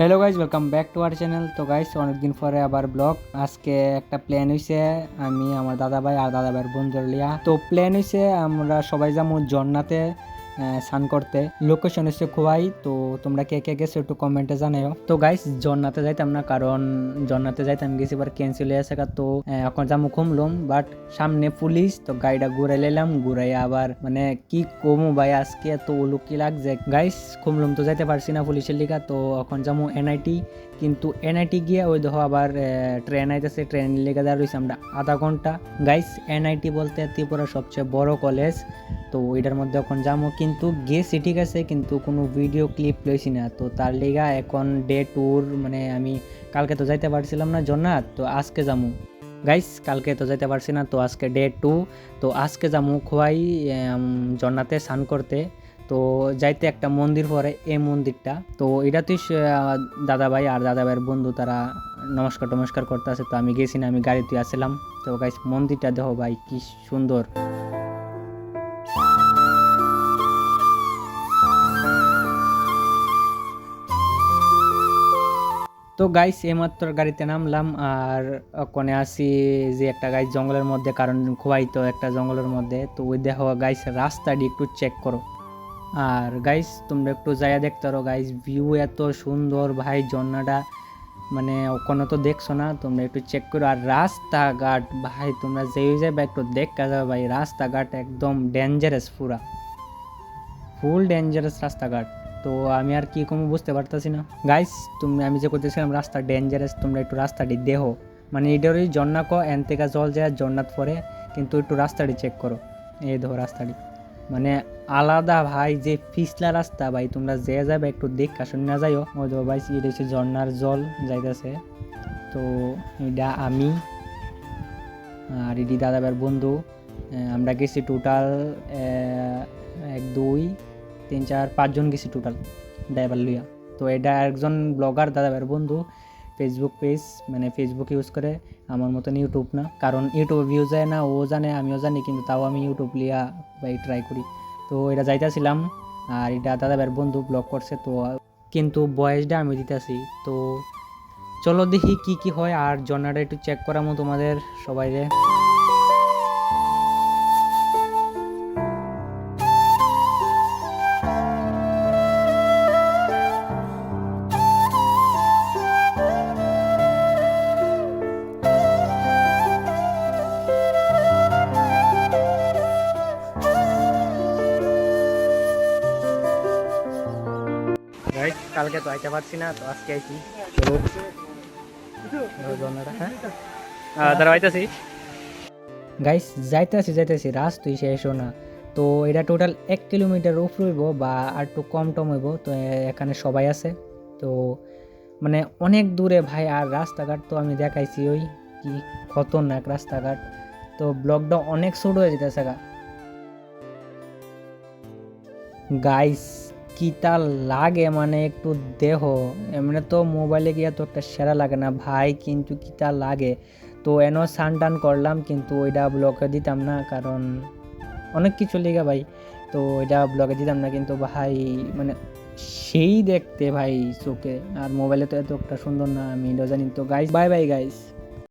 Hello guys, welcome back to our channel. তো guys অনেকদিন পরে আবার ব্লগ। আজকে একটা প্ল্যান হয়েছে, আমি আমার দাদা ভাই আর দাদা ভাইয়ের বন্ধুর লিয়া। তো প্ল্যান হয়েছে আমরা সবাই যাবো ঝর্ণাতে স্নান করতে। লোকেশন হচ্ছে খোয়াই। তো তোমরা কে কে গেছো একটু কমেন্টে জানাও। তো গাইজ ঝর্ণাতে যাইতাম না, কারণ ঝর্ণাতে যাইতাম গেছি এবার ক্যান্সেল হয়ে আছে। তো এখন যাবো খুমলুম, বাট সামনে পুলিশ, তো গাড়িটা ঘুরাই লাইলাম। ঘুরাই আবার মানে কি কমু ভাই, আজকে এত উলুকি লাগছে গাইস। খুমলুম তো যাইতে পারছি না পুলিশের লিগা, তো এখন যাবো এনআইটি। কিন্তু এনআইটি গিয়ে ওই দেখো আবার ট্রেন আইতেছে, ট্রেনের লেগে যা রয়েছে আমরা আধা ঘন্টা। গাইস এনআইটি বলতে ত্রিপুরার সবচেয়ে বড় কলেজ, তো ওইটার মধ্যে এখন যাবো। কিন্তু গেছি ঠিক আছে, কিন্তু কোনো ভিডিও ক্লিপ লইছি না। তো তার লিগা এখন ডে ট্যুর, মানে আমি কালকে তো যাইতে পারছিলাম না জন্নাত, তো আজকে যাবো গাইস। কালকে তো যাইতে পারছি না, তো আজকে ডে 2। তো আজকে যাবো খোয়াই জন্নাতে স্নান করতে। তো যাইতে একটা মন্দির পরে, এই মন্দিরটা তো এটা তুই দাদা ভাই আর দাদা ভাইয়ের বন্ধু তারা নমস্কার করতে আছে। তো আমি গেছি না, আমি গাড়িতে আসছিলাম। তো গাইস মন্দিরটা দেখো ভাই কি সুন্দর। তো গাইস এইমাত্র গাড়িতে নামলাম, আর ওখানে আসি যে একটা গাইস জঙ্গলের মধ্যে, কারণ খোয়াই তো একটা জঙ্গলের মধ্যে। তো ওই দেখো গাইস রাস্তাটি একটু চেক করো। আর গাইস তোমরা একটু যাইয়া দেখতে পারো গাইস, ভিউ এত সুন্দর ভাই ঝর্ণাটা, মানে ওখানে তো দেখছো না, তোমরা একটু চেক করো। আর রাস্তাঘাট ভাই তোমরা যেই যাবে একটু দেখা যাবে ভাই, রাস্তাঘাট একদম ডেঞ্জারাস, পুরা ফুল ডেঞ্জারাস রাস্তাঘাট। তো আমি আর কি কম বুঝতে পারতেছি না গাইস। আমি যে করতেছিলাম রাস্তা ডেঞ্জারাস, তোমরা একটু রাস্তাটি দেখো। মানে এটারই ঝর্ণা এন থেকে জল যায় ঝর্ণাত পরে, কিন্তু একটু রাস্তাটি চেক করো। এই দেখো রাস্তাটি মানে আলাদা ভাই, যে পিছলা রাস্তা ভাই, তোমরা যে যাবে একটু দেখা শুনে না যাইও। ওই দেখো ভাই এটা হচ্ছে ঝর্ণার জল যাইতেছে। তো এটা আমি আর এটি দাদা ভাইয়ের বন্ধু, আমরা গেছি টোটাল 1 2 3 4 5 জন গেছি টোটাল ড্রাইভার লইয়া। তো এটা একজন ব্লগার দাদা ভাইয়ের বন্ধু, ফেসবুক পেজ, মানে ফেসবুক ইউজ করে, আমার মতন ইউটিউব না। কারণ ইউটিউবে ভিউ যায় না, ও জানে আমিও জানি, কিন্তু তাও আমি ইউটিউব লিয়া ভাই ট্রাই করি। তো এটা যাইতেছিলাম, আর এটা দাদা ভাইয়ের বন্ধু ব্লগ করছে, তো কিন্তু বয়েসটা আমি দিতেছি। তো চলো দেখি কি কি হয়, আর জর্নাটা একটু চেক করামো তোমাদের সবাইরে। কালকে তো আইতে পারছি না, তো আজকে আইছি। দাঁড়া আইতাছি গাইস, যাইতেছি রাস্তায় শেষও না। তো এটা টোটাল 1 কিলোমিটার উপর হইব বা আর একটু কম টম হইব। তো এখানে সবাই আছে, তো মানে অনেক দূরে ভাই। আর রাস্তাঘাট তো আমি দেখাইছি, ওই কি খতরনাক রাস্তাঘাট। তো ব্লগটা অনেক ছোট হয়ে যেতেছে গাইস। কিটা লাগে মানে একটু দেহ, এমনি তো মোবাইলে গিয়ে তো একটা সেরা লাগে না ভাই, কিন্তু কিটা লাগে। তো এনো সান টান করলাম, কিন্তু ওইটা ব্লগে দিতাম না, কারণ অনেক কিছু লেগে ভাই। তো এটা ব্লগে দিতাম না, কিন্তু ভাই মানে সেই দেখতে ভাই চোখে। আর মোবাইলে তো এত একটা সুন্দর না, আমি এটা জানি। তো গাইস বাই বাই গাইস।